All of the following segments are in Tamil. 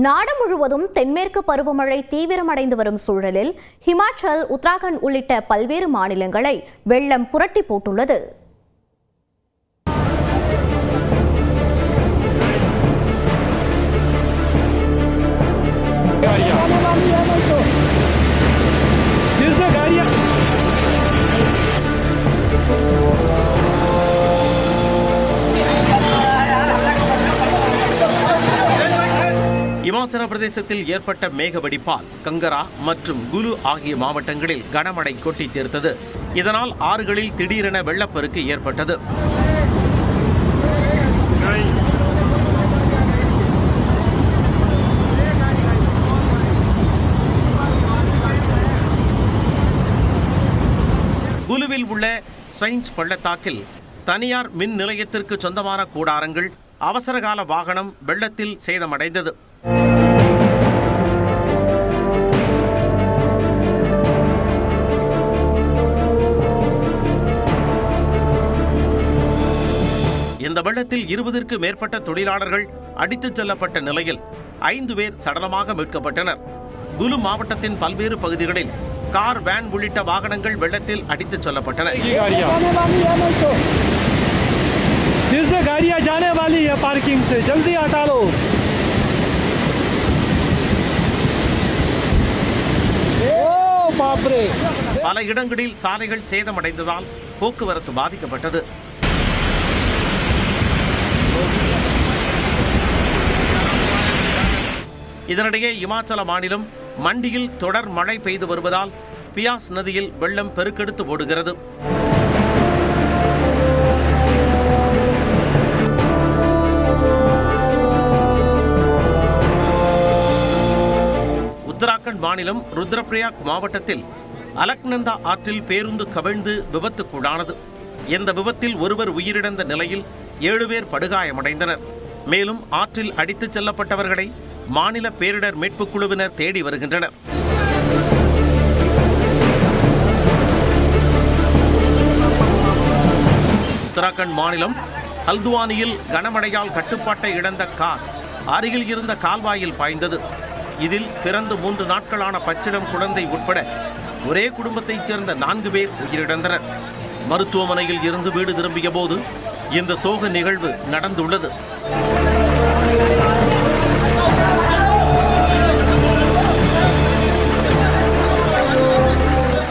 நாடு முழுவதும் தென்மேற்கு பருவமழை தீவிரமடைந்து வரும் சூழலில் ஹிமாச்சல், உத்தராகண்ட் உள்ளிட்ட பல்வேறு மாநிலங்களை வெள்ளம் புரட்டி போட்டுள்ளது. இமாச்சல பிரதேசத்தில் ஏற்பட்ட மேக வெடிப்பால் கங்கரா மற்றும் குலு ஆகிய மாவட்டங்களில் கனமழை கொட்டி தீர்த்தது. இதனால் ஆறுகளில் திடீரென வெள்ளப்பெருக்கு ஏற்பட்டது. குலுவில் உள்ள சயின்ஸ் பள்ளத்தாக்கில் தனியார் மின் நிலையத்திற்கு சொந்தமான கூடாரங்கள், அவசரகால வாகனம் வெள்ளத்தில் சேதமடைந்தது. இந்த வெள்ளத்தில் 20ற்கு மேற்பட்ட தொழிலாளர்கள் அடித்துச் செல்லப்பட்ட நிலையில் 5 பேர் சடலமாக மீட்கப்பட்டனர். குலு மாவட்டத்தின் பல்வேறு பகுதிகளில் கார், வேன் உள்ளிட்ட வாகனங்கள் வெள்ளத்தில் அடித்துச் செல்லப்பட்டன. பல இடங்களில் சாலைகள் சேதமடைந்ததால் போக்குவரத்து பாதிக்கப்பட்டது. இதனிடையே இமாச்சல மாநிலம் மண்டியில் தொடர் மழை பெய்து வருவதால் பியாஸ் நதியில் வெள்ளம் பெருக்கெடுத்து ஓடுகிறது. உத்தராகண்ட் மாநிலம் ருத்ரபிரயாக் மாவட்டத்தில் அலக்நந்தா ஆற்றில் பேருந்து கவிழ்ந்து விபத்துக்குள்ளானது. இந்த விபத்தில் ஒருவர் உயிரிழந்த நிலையில் 7 பேர் படுகாயமடைந்தனர். மேலும் ஆற்றில் அடித்துச் செல்லப்பட்டவர்களை மாநில பேரிடர் மீட்புக் குழுவினர் தேடி வருகின்றனர். உத்தராகண்ட் மாநிலம் ஹல்துவானியில் கனமழையால் கட்டுப்பாட்டை இழந்த கார் அருகில் இருந்த கால்வாயில் பாய்ந்தது. இதில் பிறந்து 3 நாட்களான பச்சிளம் குழந்தை உட்பட ஒரே குடும்பத்தைச் சேர்ந்த 4 பேர் உயிரிழந்தனர். மருத்துவமனையில் இருந்து வீடு திரும்பிய போது இந்த சோக நிகழ்வு நடந்துள்ளது.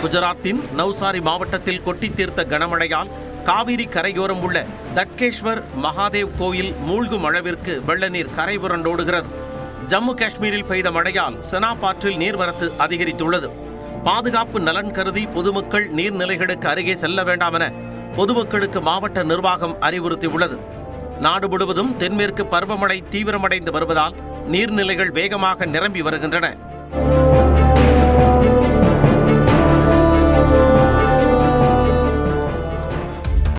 குஜராத்தின் நவ்சாரி மாவட்டத்தில் கொட்டி தீர்த்த கனமழையால் காவிரி கரையோரம் உள்ள தட்கேஸ்வர் மகாதேவ் கோயில் மூழ்கும் அளவிற்கு வெள்ள நீர் கரை புரண்டோடுகிறது. ஜம்மு காஷ்மீரில் பெய்த மழையால் செனாப் ஆற்றில் நீர்வரத்து அதிகரித்துள்ளது. பாதுகாப்பு நலன் கருதி பொதுமக்கள் நீர்நிலைகளுக்கு அருகே செல்ல வேண்டாம் என பொதுமக்களுக்கு மாவட்ட நிர்வாகம் அறிவுறுத்தியுள்ளது. நாடு முழுவதும் தென்மேற்கு பருவமழை தீவிரமடைந்து வருவதால் நீர்நிலைகள் வேகமாக நிரம்பி வருகின்றன.